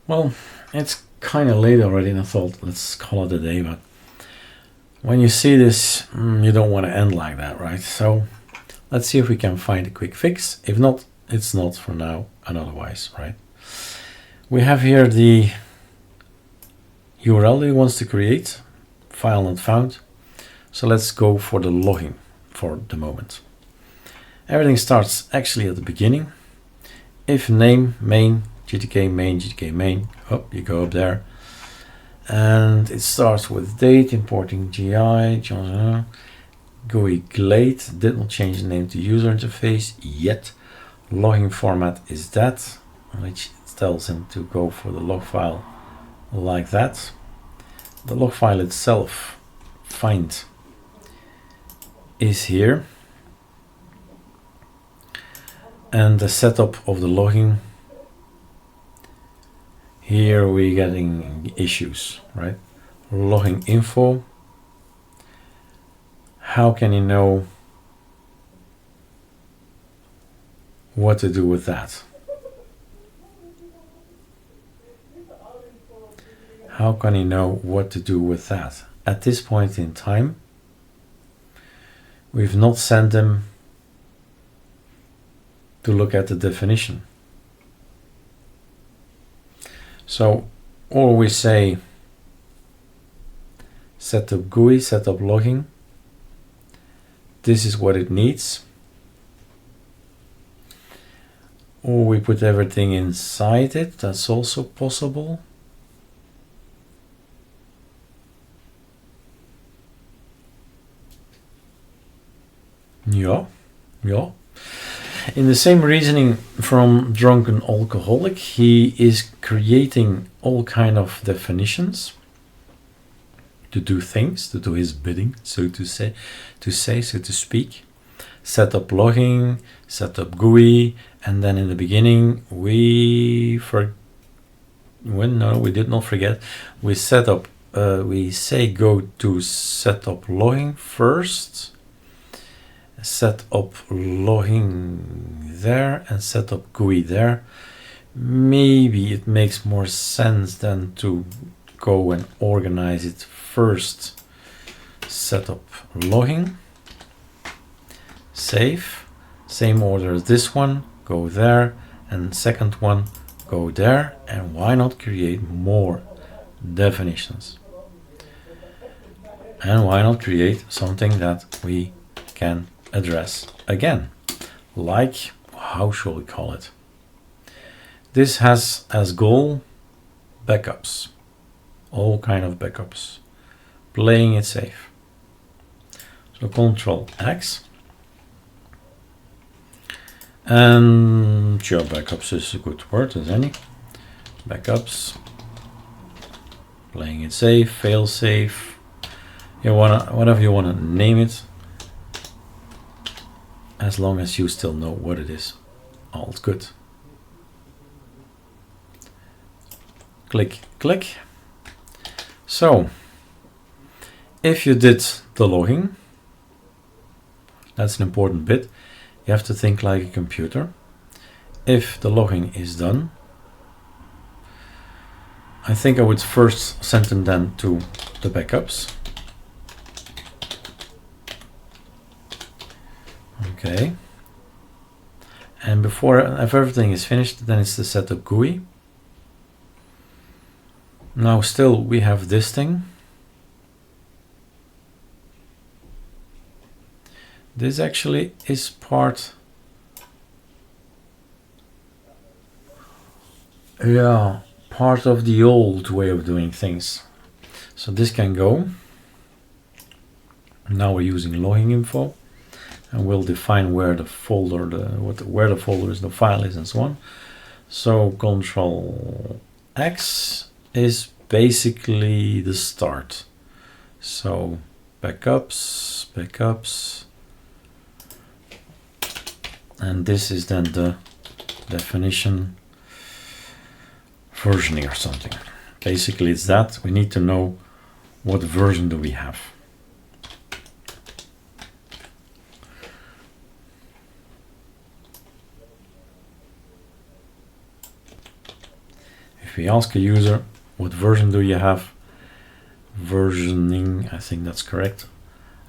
Well, it's kind of late already, and I thought let's call it a day, but when you see this, you don't want to end like that, right? So let's see if we can find a quick fix. If not, it's not for now, and otherwise, right? We have here the URL he wants to create, file not found. So let's go for the logging for the moment. Everything starts actually at the beginning. If name main, GTK main, oh, you go up there. And it starts with date, importing GI, GUI glade, did not change the name to user interface yet. Logging format is that, which tells him to go for the log file like that. The log file itself, find, is here. And the setup of the logging, here we're getting issues, right? Logging info. How can you know what to do with that? How can you know what to do with that? At this point in time, we've not sent them to look at the definition. So, or we say setup GUI, setup logging. This is what it needs. Or we put everything inside it. That's also possible. Yeah. In the same reasoning from Drunken Alcoholic, he is creating all kind of definitions to do things, to do his bidding, so to speak. Setup logging, setup GUI, and then in the beginning we did not forget. We set up. We say go to setup logging first. Set up logging there and set up GUI there. Maybe it makes more sense than to go and organize it first. Set up logging, save, same order as this one, go there, and second one, go there. And why not create more definitions? And why not create something that we can address again, like, how shall we call it? This has as goal backups, all kind of backups, playing it safe. So Control X, and sure, backups is a good word as any. Backups, playing it safe, fail safe, whatever you wanna name it. As long as you still know what it is, all's good. Click. So, if you did the logging, that's an important bit. You have to think like a computer. If the logging is done, I think I would first send them then to the backups. Okay, and if everything is finished, then it's the setup GUI. Now still we have this thing. This actually is part of the old way of doing things. So this can go. Now we're using logging info. And we'll define where the folder, where the folder is, the file is, and so on. So Control X is basically the start. So backups, and this is then the definition versioning or something. Basically, it's that we need to know what version do we have. if we ask a user, what version do you have? Versioning, I think that's correct.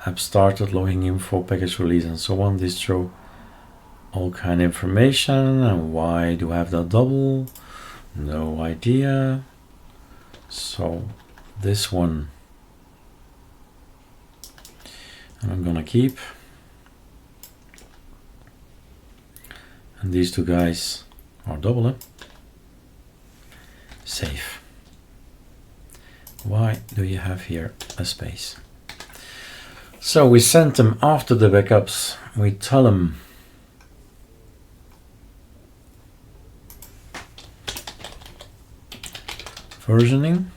App started, logging info, package release, and so on. Distro, all kind of information. And why do I have that double? No idea. So this one I'm gonna keep. And these two guys are double. Save. Why do you have here a space? So we sent them after the backups. We tell them versioning.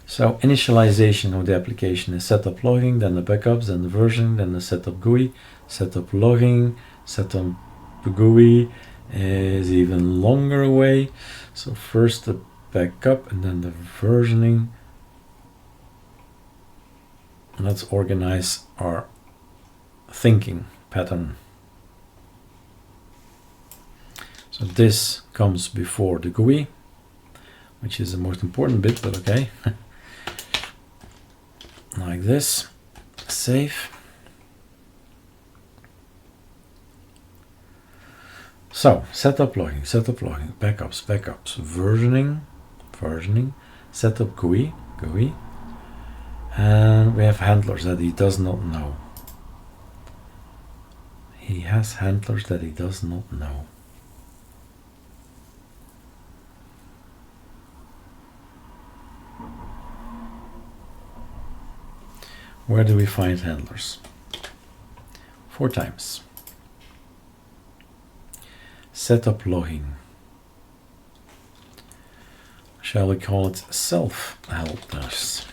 So initialization of the application is setup logging, then the backups, then the versioning, then the setup GUI, setup logging, setup GUI is even longer away. So first the backup and then the versioning. And let's organize our thinking pattern. So this comes before the GUI, which is the most important bit, but okay. Like this. Save. So setup logging, backups, versioning, setup GUI, and we have handlers that he does not know. He has handlers that he does not know. Where do we find handlers? 4 times. Setup logging. Shall we call it self-helpers?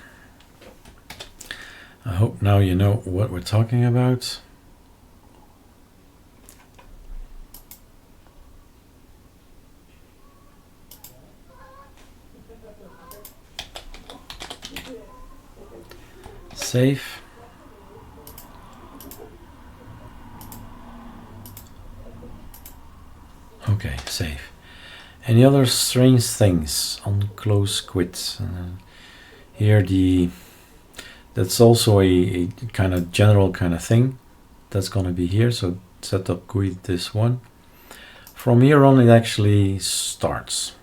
I hope now you know what we're talking about. Save. Okay, save. Any other strange things on close quit? Here that's also a kind of general kind of thing that's going to be here. So setup GUI, this one. From here on it actually starts.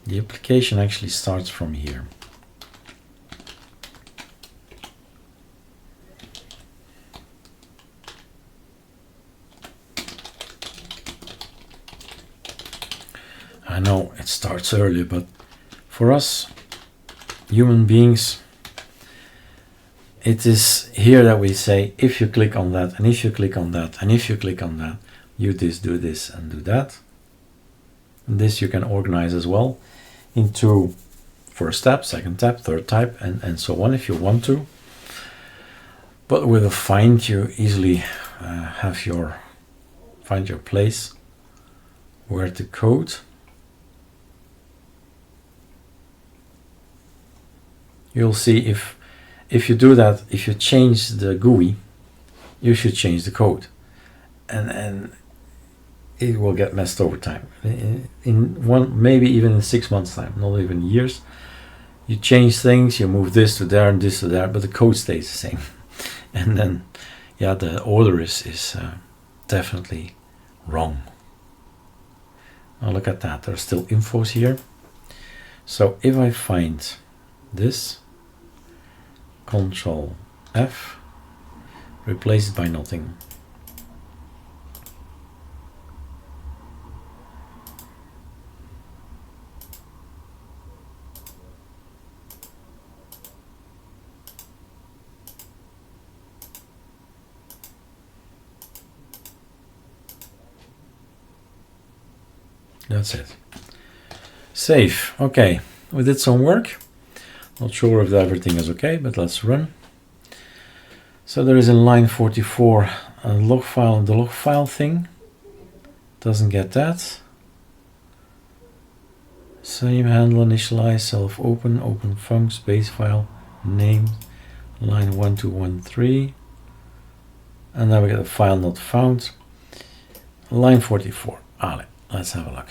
The application actually starts from here. I know it starts early, but for us human beings, it is here that we say, if you click on that, and if you click on that, and if you click on that, you do this, and do that. And this you can organize as well into first tab, second tab, third tab, and so on if you want to. But with a find, you easily find your place where to code. You'll see if you do that, if you change the GUI, you should change the code, and it will get messed over time. In one, maybe even in 6 months time, not even years. You change things, you move this to there and this to there, but the code stays the same. And then, yeah, the order is definitely wrong. Now look at that. There's still infos here. So if I find this, Control F, replace it by nothing. That's it. Save. Okay, we did some work. Not sure if everything is okay, but let's run. So there is in line 44 a log file, and the log file thing doesn't get that. Same handle, initialize, self open, open func, space file, name, line 1213, and then we get a file not found. Line 44. Let's have a look.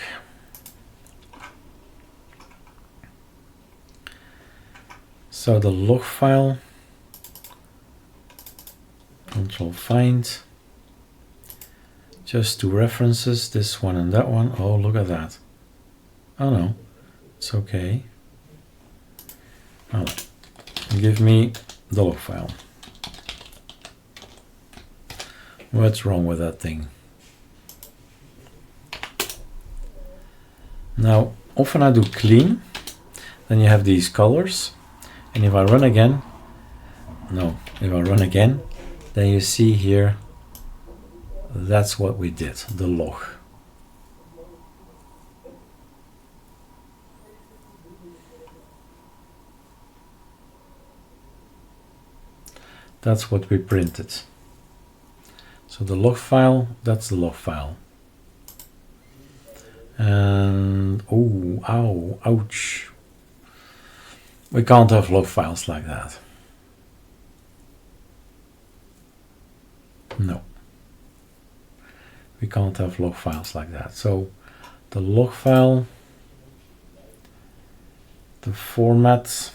So the log file, control find, just two references, this one and that one. Oh, look at that. Oh no, it's okay. Give me the log file. What's wrong with that thing? Now, often I do clean, then you have these colors, and if I run again, then you see here, that's what we did, the log. That's what we printed. So the log file, that's the log file. And oh, ow, ouch. We can't have log files like that. No. We can't have log files like that. So the log file, the format,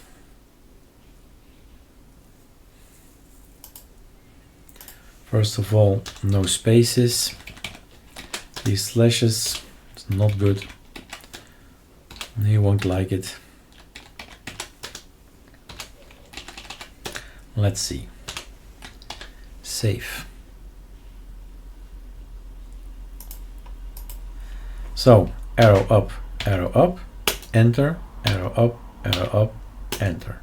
first of all, no spaces, these slashes, it's not good, you won't like it. Let's see, save. So arrow up, enter, arrow up, enter.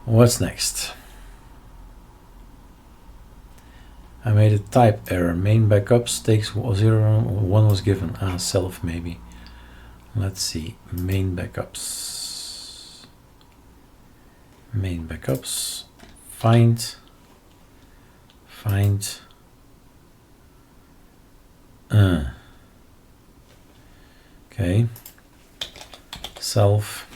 What's next? I made a type error. Main backups takes 0, 1 was given. Self maybe. Let's see. Main backups. Main backups. Find. Okay. Self.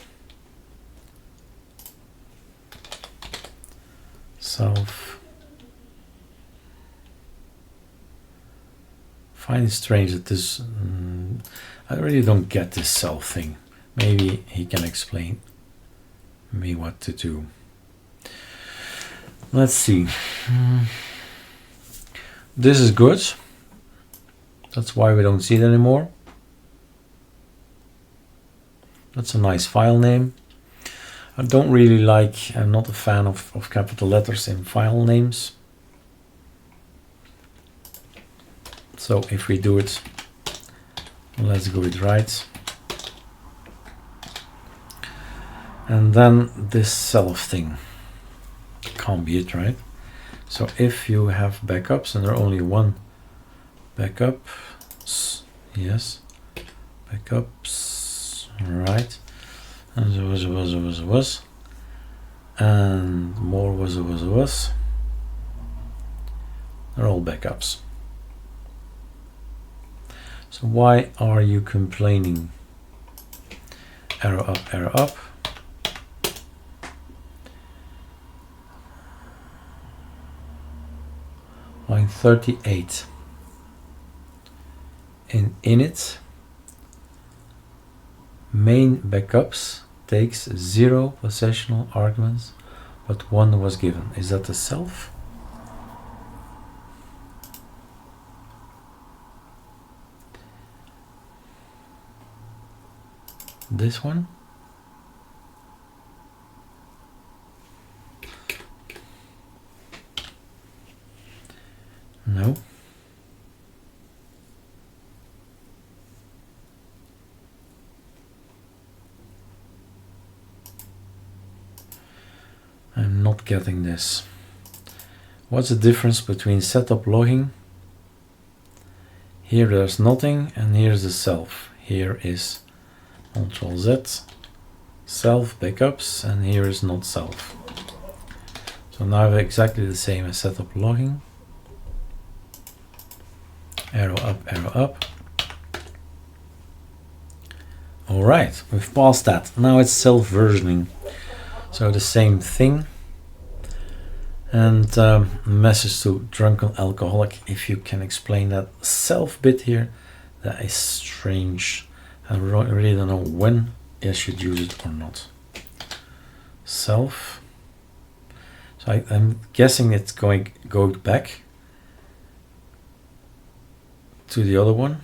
Find it strange that this, I really don't get this self thing. Maybe he can explain me what to do. Let's see. This is good. That's why we don't see it anymore. That's a nice file name. I don't really like, I'm not a fan of capital letters in file names. So if we do it, let's go it right. And then this self thing can't be it, right? So if you have backups, and there are only one backup, yes, backups, right, and there was, and more was, they're all backups. So why are you complaining? Arrow up. Line 38. In init, main backups takes 0 possessional arguments, but 1 was given. Is that a self? This one? No. I'm not getting this. What's the difference between setup logging? Here there's nothing, and here's the self. Here is Ctrl Z, self backups, and here is not self. So now I have exactly the same as setup logging. Arrow up. All right, we've passed that. Now it's self-versioning. So the same thing. And message to drunken alcoholic, if you can explain that self bit here, That is strange. I really don't know when I should use it or not. Self. So I'm guessing it's going to go back to the other one.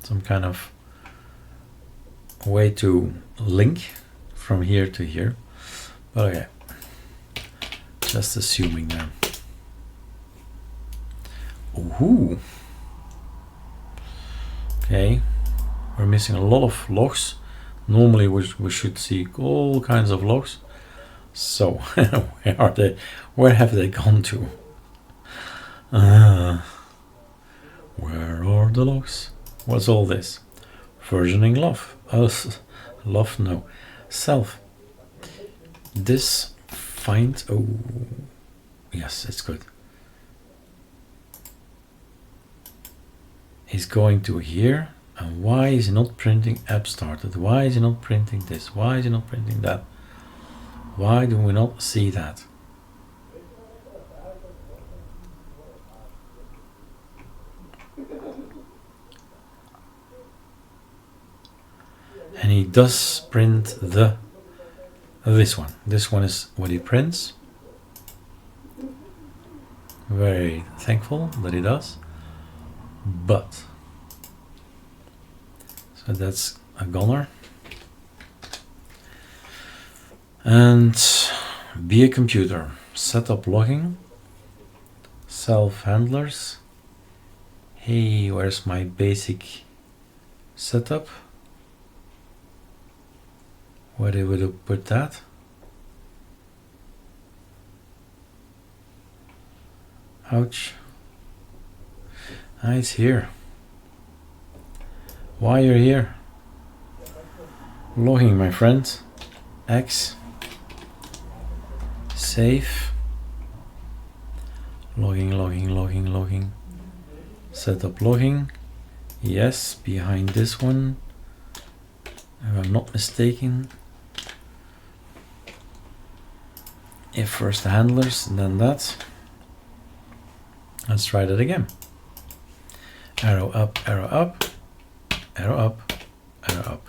Some kind of way to link from here to here. But okay. Just assuming there. Ooh. Okay. We're missing a lot of logs. Normally we should see all kinds of logs. So where are they? Where have they gone to? Where are the logs? What's all this? Versioning love. Love, no. Self. This find. Oh, yes, it's good. He's going to here. And why is he not printing app started? Why is he not printing this? Why is he not printing that? Why do we not see that? And he does print this one. This one is what he prints. Very thankful that he does. But so that's a goner. And be a computer. Setup logging. Self handlers. Hey, where's my basic setup? Where did we put that? Ouch. Ah, it's here. Why you're here? Logging, my friend. X. Save. Logging. Setup logging. Yes, behind this one. If I'm not mistaken. If first the handlers, and then that. Let's try that again. Arrow up, arrow up, arrow up, arrow up.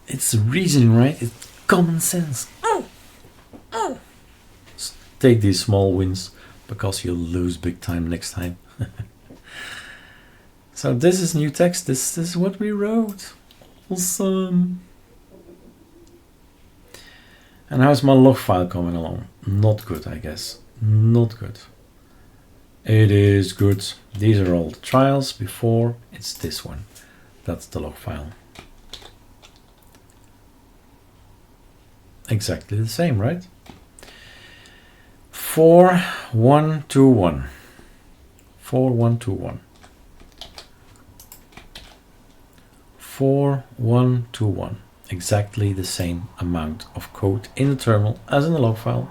It's reasoning, right? It's common sense. Take these small wins because you'll lose big time next time. So this is new text. This is what we wrote. Awesome. And how's my log file coming along? Not good, I guess. Not good. It is good. These are all the trials before. It's this one. That's the log file. Exactly the same, right? 4121. 4121. 4121. Exactly the same amount of code in the terminal as in the log file.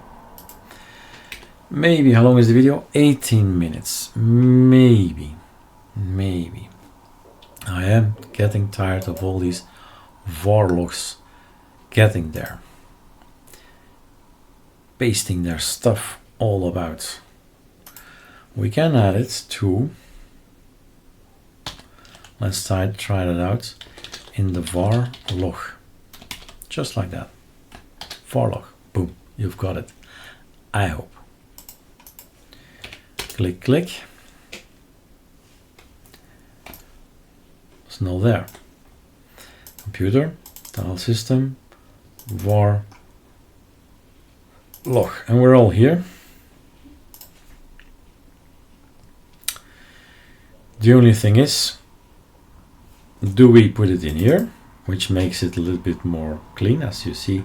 Maybe, how long is the video? 18 minutes. Maybe. I am getting tired of all these var logs getting there. Pasting their stuff all about. We can add it to, let's try that out in the var log. Just like that. var log. Boom. You've got it. I hope. Click. It's not there. Computer, file system, var log. And we're all here. The only thing is, do we put it in here? Which makes it a little bit more clean. As you see,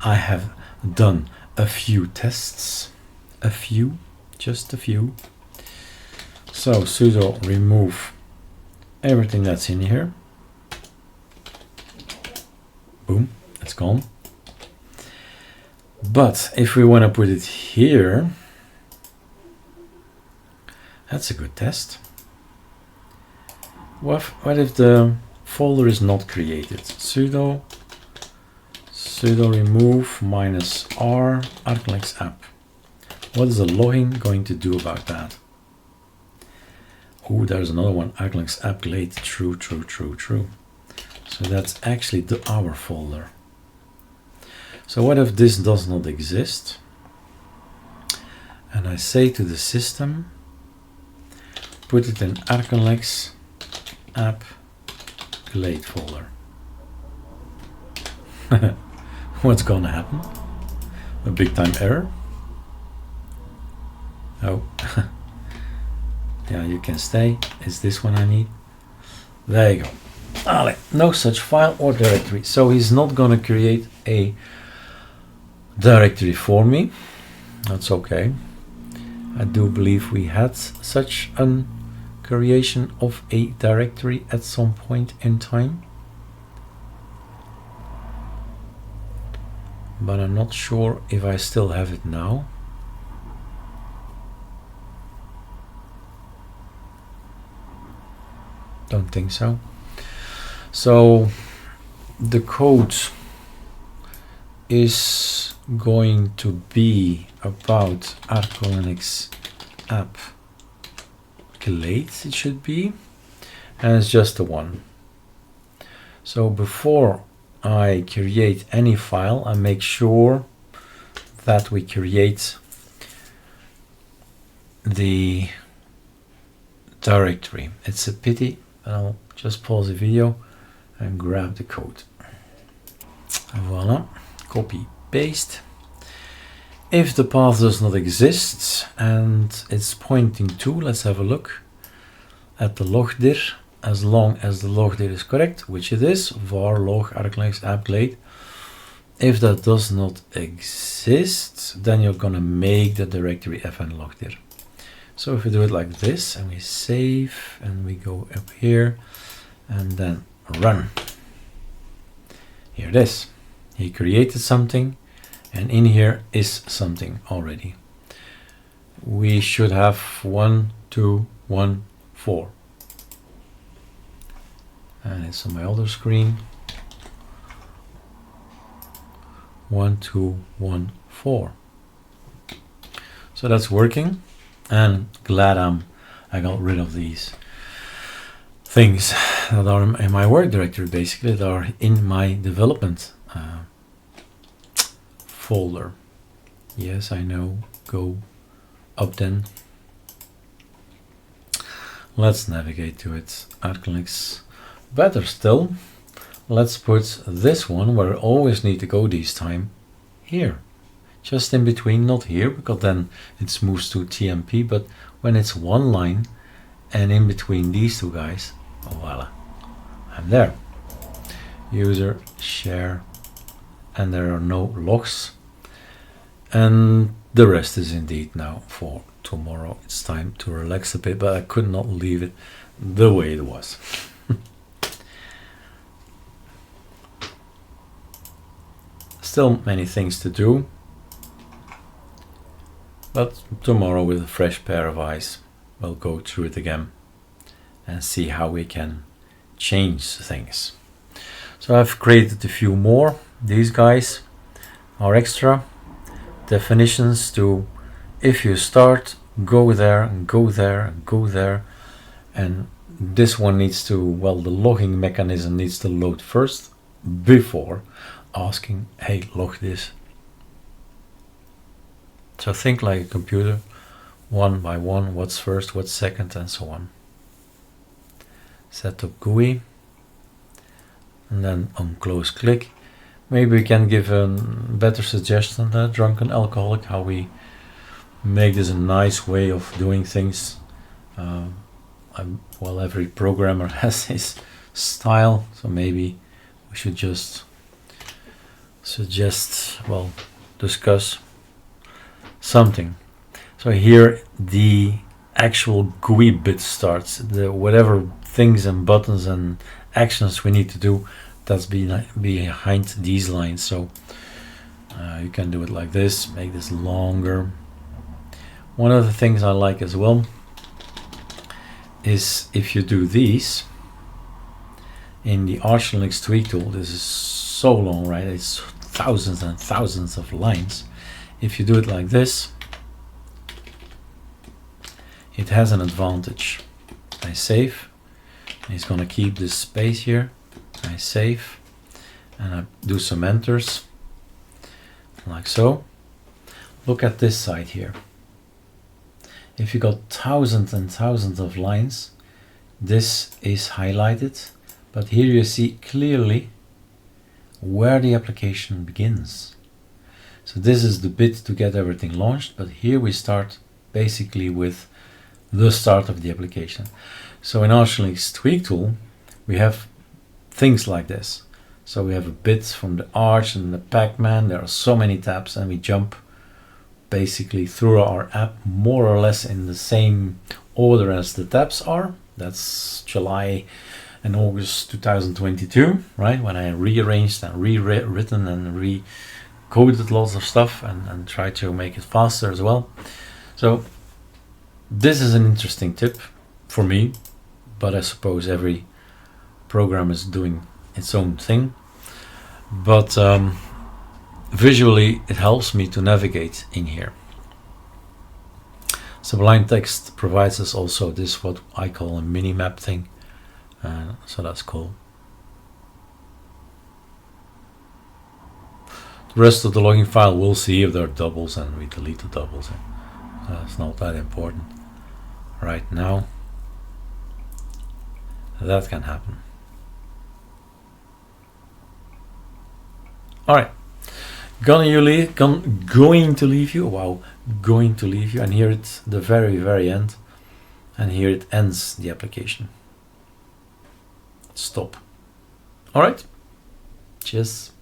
I have done a few tests. Just a few. So sudo remove everything that's in here. Boom, it's gone. But if we want to put it here, that's a good test. What if the folder is not created? Sudo remove -r ArcoLinux App. What is the logging going to do about that? Oh, there's another one, ArcoLinux App Glade, true. So that's actually our folder. So what if this does not exist? And I say to the system, put it in ArcoLinux App Glade folder. What's gonna happen? A big time error? Oh, yeah, you can stay. Is this one I need? There you go. No such file or directory. So he's not gonna create a directory for me. That's okay. I do believe we had such a creation of a directory at some point in time, but I'm not sure if I still have it now. Don't think so. So the code is going to be about ArcoLinux App Glade, it should be, and it's just the one. So before I create any file, I make sure that we create the directory. It's a pity. I'll just pause the video and grab the code. Voila, copy, paste. If the path does not exist and it's pointing to, let's have a look at the logdir. As long as the logdir is correct, which it is, var log ArcoLinux App Glade. If that does not exist, then you're gonna make the directory fn logdir. So if we do it like this and we save and we go up here and then run. Here it is. He created something and in here is something already. We should have 1, 2, 1, 4. And it's on my other screen. 1, 2, 1, 4. So that's working. And glad I got rid of these things that are in my work directory, basically, that are in my development folder. Yes, I know. Go up then. Let's navigate to it. ArcoLinux. Better still, let's put this one where I always need to go this time here. Just in between, not here, because then it moves to TMP, but when it's one line and in between these two guys, voila, I'm there. User, share, and there are no logs. And the rest is indeed now for tomorrow. It's time to relax a bit, but I could not leave it the way it was. Still many things to do. But tomorrow with a fresh pair of eyes, we'll go through it again and see how we can change things. So I've created a few more. These guys are extra definitions to, if you start, go there and go there and go there. And this one needs to, well, the logging mechanism needs to load first before asking, hey, log this. So think like a computer, one by one, what's first, what's second, and so on. Set up GUI, and then on close click. Maybe we can give a better suggestion than Drunken Alcoholic, how we make this a nice way of doing things. Well, every programmer has his style, so maybe we should just suggest, well, discuss something. So here the actual GUI bit starts, the whatever things and buttons and actions we need to do, that's behind these lines. So you can do it like this, make this longer. One of the things I like as well is if you do these in the ArcoLinux tweak tool, this is so long, right? It's thousands and thousands of lines. If you do it like this, it has an advantage. I save. He's going to keep this space here. I save, and I do some enters, like so. Look at this side here. If you got thousands and thousands of lines, this is highlighted, but here you see clearly where the application begins. So this is the bit to get everything launched, but here we start basically with the start of the application. So in ArcoLinux Tweak Tool, we have things like this. So we have a bit from the Arch and the Pac-Man. There are so many tabs, and we jump basically through our app more or less in the same order as the tabs are. That's July and August 2022, right? When I rearranged and rewritten and recoded lots of stuff and tried to make it faster as well. So this is an interesting tip for me, but I suppose every program is doing its own thing. But visually it helps me to navigate in here. Sublime Text provides us also this, what I call a mini map thing, so that's cool. The rest of the logging file, we'll see if there are doubles, and we delete the doubles. That's not that important right now. That can happen. All right. Going to leave you. Wow, going to leave you. And here it's the very end. And here it ends the application. Stop. All right. Cheers.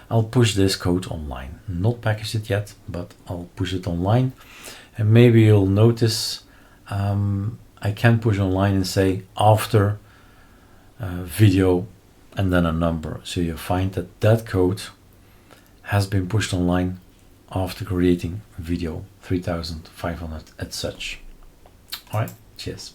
I'll push this code online. Not package it yet, but I'll push it online. And maybe you'll notice I can push online and say after video and then a number. So you find that that code has been pushed online after creating video 3500 and such. All right, cheers.